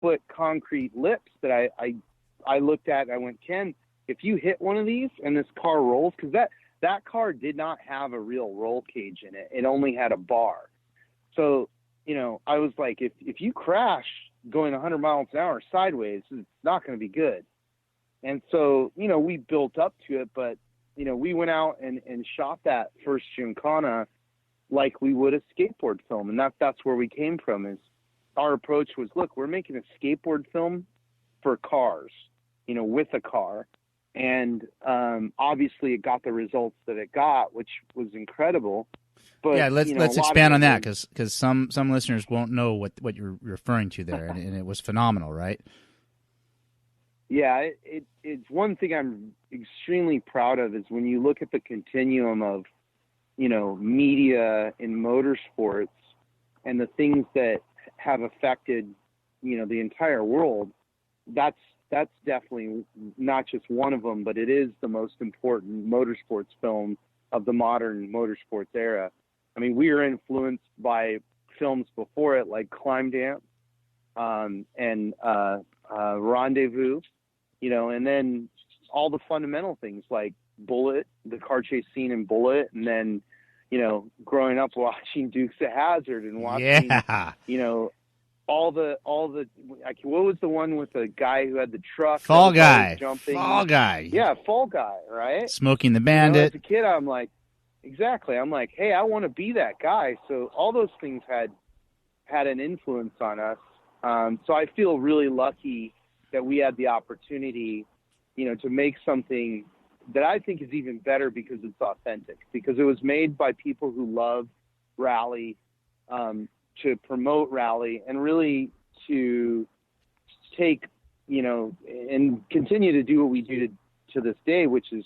foot concrete lips that I looked at and I went, Ken, if you hit one of these and this car rolls, because that car did not have a real roll cage in it. It only had a bar. So, I was like, if you crash going 100 miles an hour sideways, it's not going to be good. And so, we built up to it, but, we went out and shot that first Gymkanna like we would a skateboard film. And that's where we came from. Is our approach was, look, we're making a skateboard film for cars, with a car. And obviously it got the results that it got, which was incredible. But yeah, let's expand on that because some listeners won't know what you're referring to there, and it was phenomenal, right? Yeah, it's one thing I'm extremely proud of is when you look at the continuum of, media in motorsports and the things that have affected, the entire world. That's definitely not just one of them, but it is the most important motorsports film of the modern motorsports era. I mean, we are influenced by films before it, like Climb Dance, and Rendezvous, and then all the fundamental things like Bullet, the car chase scene in Bullet, and then, growing up watching Dukes of Hazzard and watching, all the like, what was the one with the guy who had the truck? Fall Guy. Jumping? Fall Guy. Yeah, Fall Guy, right? Smoking the Bandit. As a kid, I'm like, exactly. I'm like, hey, I want to be that guy. So all those things had an influence on us. So I feel really lucky that we had the opportunity, to make something that I think is even better because it's authentic, because it was made by people who love rally, to promote rally, and really to take, and continue to do what we do to this day, which is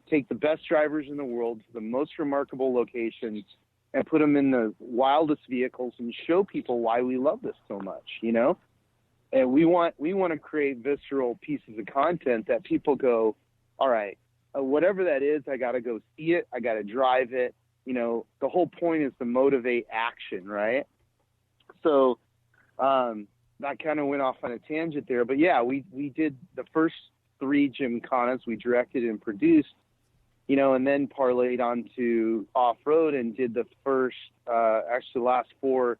take the best drivers in the world to the most remarkable locations and put them in the wildest vehicles and show people why we love this so much, And we want to create visceral pieces of content that people go, all right, whatever that is, I got to go see it. I got to drive it. The whole point is to motivate action, right? So that kind of went off on a tangent there. But yeah, we did the first 3 Gymkannas we directed and produced, and then parlayed onto off-road and did the first, actually last 4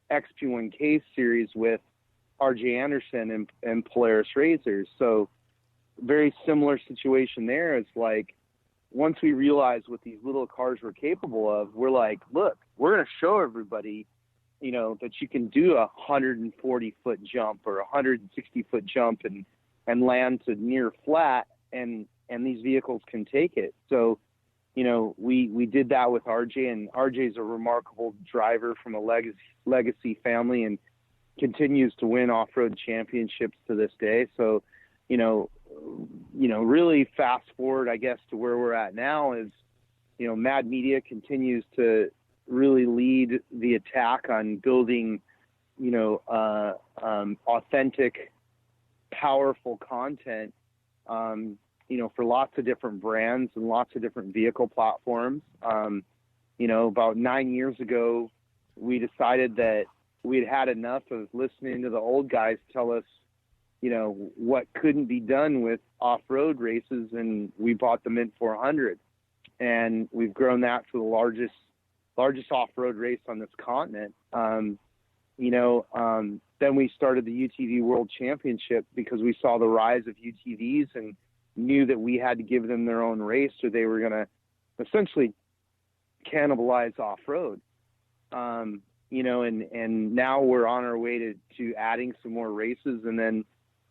XP1K series with RJ Anderson and Polaris Razors. So very similar situation there. It's like, once we realized what these little cars were capable of, we're like, look, we're going to show everybody, that you can do a 140-foot jump or a 160-foot jump and land to near flat, and these vehicles can take it. So, we did that with RJ, and RJ's a remarkable driver from a legacy family and continues to win off-road championships to this day. So, really fast forward, I guess, to where we're at now is, Mad Media continues to really lead the attack on building, authentic, powerful content, for lots of different brands and lots of different vehicle platforms. About 9 years ago, we decided that we'd had enough of listening to the old guys tell us, what couldn't be done with off-road races, and we bought the Mint 400, and we've grown that to the largest off-road race on this continent. Then we started the UTV World Championship because we saw the rise of UTVs and knew that we had to give them their own race, or they were going to essentially cannibalize off-road. And now we're on our way to adding some more races. And then,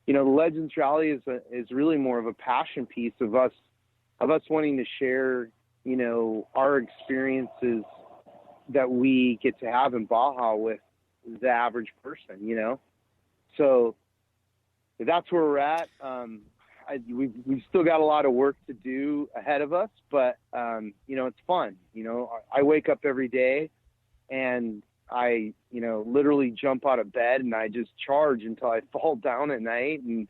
the Legends Rally is really more of a passion piece of us wanting to share, our experiences that we get to have in Baja with the average person, So that's where we're at. We've still got a lot of work to do ahead of us, but, it's fun. I wake up every day and I, literally jump out of bed and I just charge until I fall down at night. And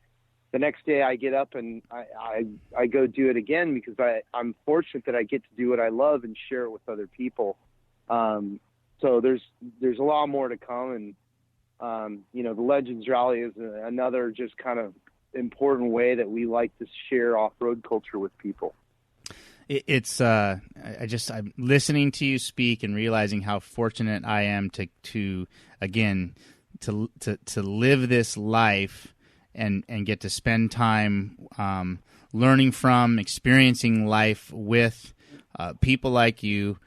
the next day I get up and I go do it again because I'm fortunate that I get to do what I love and share it with other people. So there's a lot more to come. And, The Legends Rally is another just kind of important way that we like to share off-road culture with people. I'm listening to you speak and realizing how fortunate I am to live this life and get to spend time learning from, experiencing life with people like you.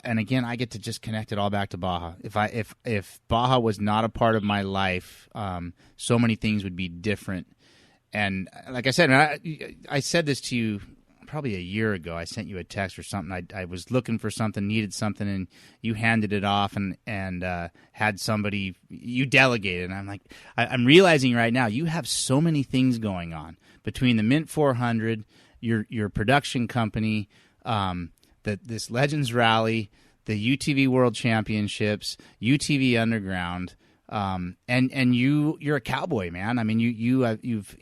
And again, I get to just connect it all back to Baja. If Baja was not a part of my life, so many things would be different. And like I said, I said this to you probably a year ago. I sent you a text or something. I was looking for something, needed something, and you handed it off and had somebody, you delegated. And I'm like, I'm realizing right now you have so many things going on between the Mint 400, your production company, this Legends Rally, the UTV World Championships, UTV Underground, and you're a cowboy, man. I mean, you've.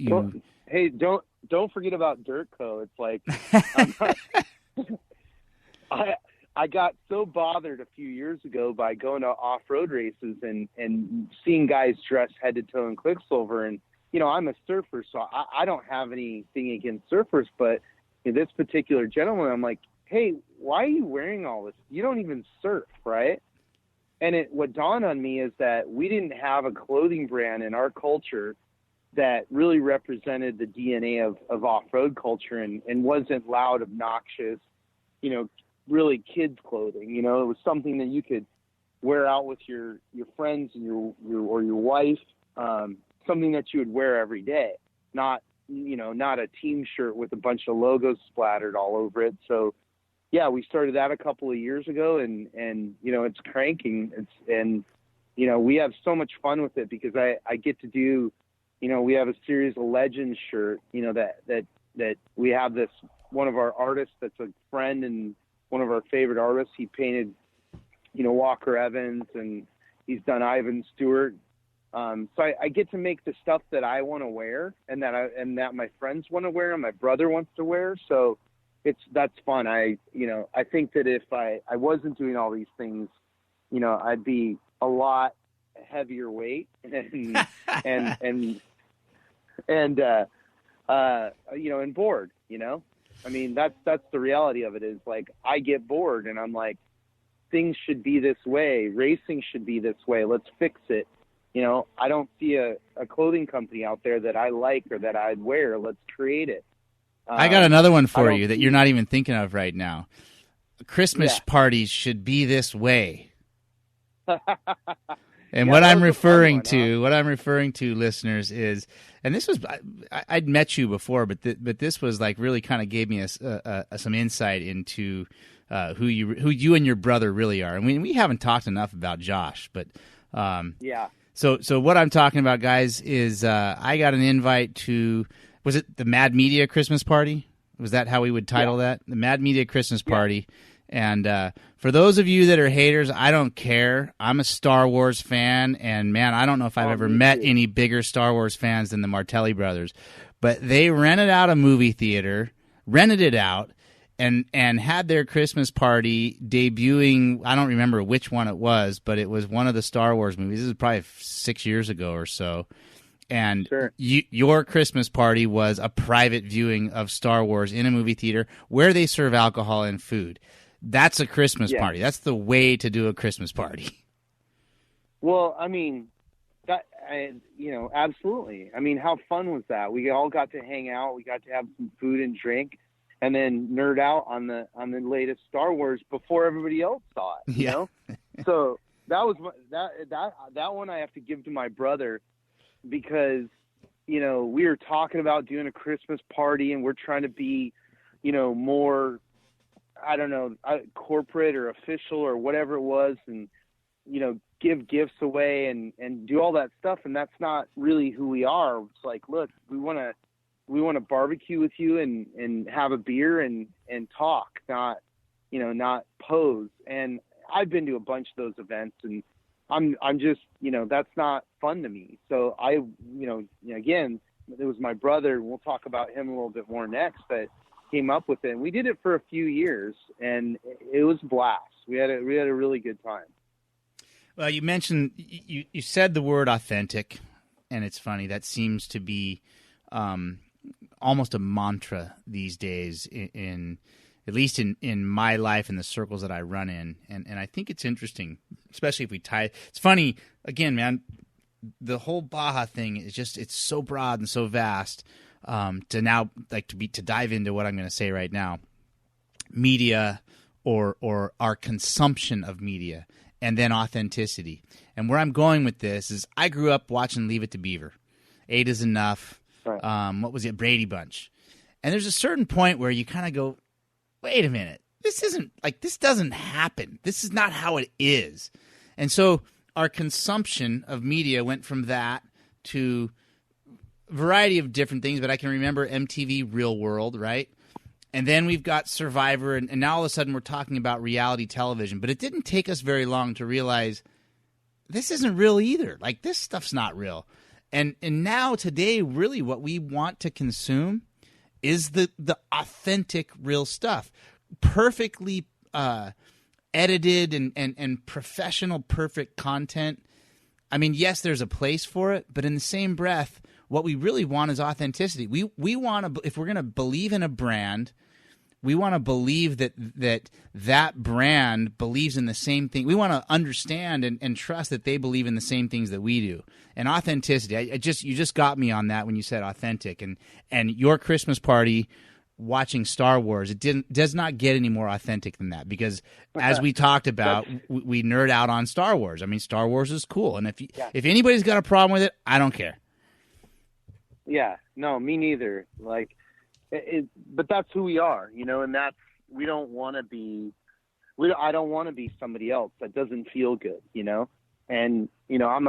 Hey, don't forget about Dirtco. It's like I got so bothered a few years ago by going to off-road races and seeing guys dressed head to toe in Quicksilver, and I'm a surfer, so I don't have anything against surfers, but this particular gentleman, I'm like, hey, why are you wearing all this? You don't even surf, right? And what dawned on me is that we didn't have a clothing brand in our culture that really represented the DNA of off-road culture and wasn't loud, obnoxious, really kids clothing. It was something that you could wear out with your friends and your wife, something that you would wear every day, not a team shirt with a bunch of logos splattered all over it. So yeah, we started that a couple of years ago and it's cranking. We have so much fun with it because I get to do, we have a series of Legends shirt, that we have this, one of our artists that's a friend and one of our favorite artists. He painted, Walker Evans, and he's done Ivan Stewart. So I get to make the stuff that I want to wear and that my friends want to wear and my brother wants to wear. So that's fun. I think that if I wasn't doing all these things, I'd be a lot heavier weight and bored, I mean, that's the reality of it, is like, I get bored and I'm like, things should be this way. Racing should be this way. Let's fix it. I don't see a clothing company out there that I like or that I'd wear. Let's create it. I got another one for you that you're not even thinking of right now. Christmas parties should be this way. And what I'm referring to, listeners, is, and this was, I'd met you before, but this was like really kind of gave me some insight into who you and your brother really are. And we haven't talked enough about Josh, but yeah. So what I'm talking about, guys, is I got an invite to, was it the Mad Media Christmas party? Was that how we would title that? The Mad Media Christmas party. And for those of you that are haters, I don't care. I'm a Star Wars fan, and man, I don't know if I've ever met any bigger Star Wars fans than the Martelli brothers. But they rented out a movie theater, and had their Christmas party debuting. I don't remember which one it was, but it was one of the Star Wars movies. This is probably 6 years ago or so. And your Christmas party was a private viewing of Star Wars in a movie theater where they serve alcohol and food. That's a Christmas party. That's the way to do a Christmas party. Well, I mean, absolutely. I mean, how fun was that? We all got to hang out. We got to have some food and drink, and then nerd out on the latest Star Wars before everybody else saw it. You know, so that was that one I have to give to my brother, because we were talking about doing a Christmas party, and we're trying to be, more, I don't know, corporate or official or whatever it was, and give gifts away and do all that stuff, and that's not really who we are. It's like, look, we want to barbecue with you and have a beer and talk, not pose. And I've been to a bunch of those events, and I'm just, that's not fun to me. So I, again, it was my brother, and we'll talk about him a little bit more next, but came up with it. And we did it for a few years, and it was a blast. We had a really good time. Well, you mentioned you said the word authentic, and it's funny that seems to be almost a mantra these days in at least in my life and the circles that I run in, and I think it's interesting, especially if we tie. It's funny again, man. The whole Baja thing is just it's so broad and so vast. To now to dive into what I'm going to say right now, media or our consumption of media. And then authenticity. And where I'm going with this is I grew up watching Leave It to Beaver. 8 is Enough. Right. What was it? Brady Bunch. And there's a certain point where you kind of go, wait a minute. This doesn't happen. This is not how it is. And so our consumption of media went from that to a variety of different things. But I can remember MTV Real World, right? And then we've got Survivor, and now all of a sudden we're talking about reality television. But it didn't take us very long to realize this isn't real either. Like, this stuff's not real. And now today, really what we want to consume is the authentic, real stuff. Perfectly edited and professional, perfect content. I mean, yes, there's a place for it, but in the same breath, what we really want is authenticity. We want to, if we're going to believe in a brand, we want to believe that brand believes in the same thing. We want to understand and trust that they believe in the same things that we do. And authenticity, you just got me on that when you said authentic. And your Christmas party watching Star Wars, does not get any more authentic than that, because as we talked about, we nerd out on Star Wars. I mean, Star Wars is cool, and if anybody's got a problem with it, I don't care. Yeah, no, me neither. Like, but that's who we are, you know, and we don't want to be. I don't want to be somebody else. That doesn't feel good, you know. And you know, I'm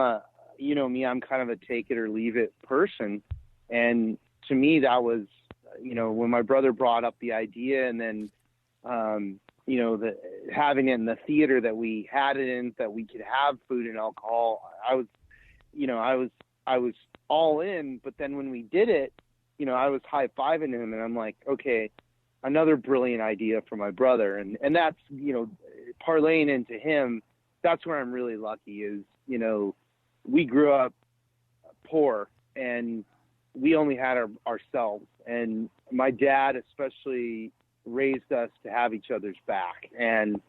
kind of a take it or leave it person, and to me, that was. You know, when my brother brought up the idea, and then, you know, having it in the theater that we had it in, that we could have food and alcohol, I was all in. But then when we did it, you know, I was high-fiving him, and I'm like, okay, another brilliant idea for my brother. And that's, you know, parlaying into him, that's where I'm really lucky is, you know, we grew up poor, and we only had ourselves, and my dad especially raised us to have each other's back. And,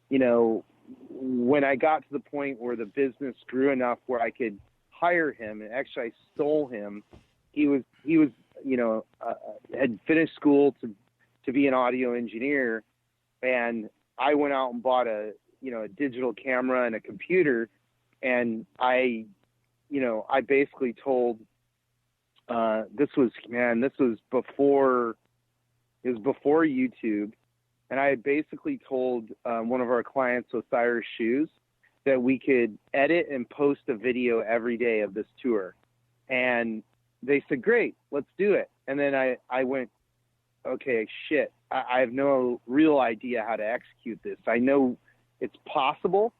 you know, when I got to the point where the business grew enough where I could hire him, and actually I stole him, he was, you know, had finished school to be an audio engineer. And I went out and bought a digital camera and a computer. And I basically told, this was before YouTube. And I had basically told one of our clients, Osiris Shoes, that we could edit and post a video every day of this tour. And they said, great, let's do it. And then I went, okay, shit, I have no real idea how to execute this. I know it's possible,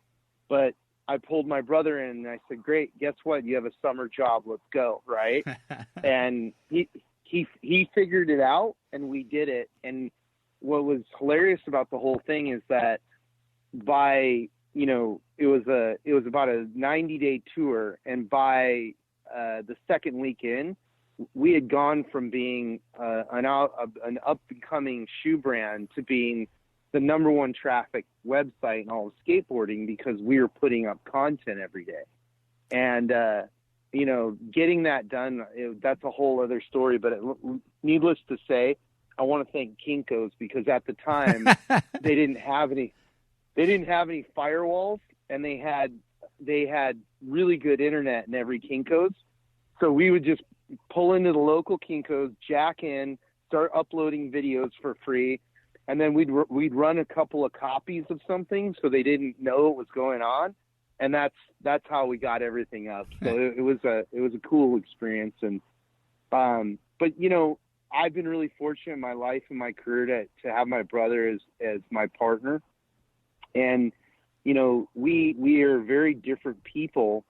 but I pulled my brother in and I said, great, guess what? You have a summer job. Let's go. Right. And he figured it out, and we did it. And what was hilarious about the whole thing is that by, you know, it was about a 90-day tour. And by the second week in, we had gone from being an up-and-coming shoe brand to being the number one traffic website in all of skateboarding, because we were putting up content every day. And, you know, getting that done, that's a whole other story. But needless to say, I want to thank Kinko's, because at the time they didn't have any firewalls, and they had really good internet in every Kinko's. So we would just pull into the local Kinko's, jack in, start uploading videos for free. And then we'd run a couple of copies of something, so they didn't know what was going on, and that's how we got everything up. So it was a cool experience. And but you know, I've been really fortunate in my life and my career to have my brother as my partner, and you know, we are very different people,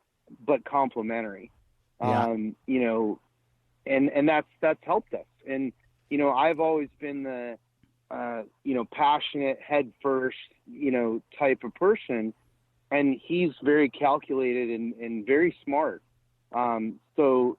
but complementary. Yeah. You know, and that's helped us. And you know, I've always been the you know, passionate, head first, you know, type of person. and he's very calculated and very smart. So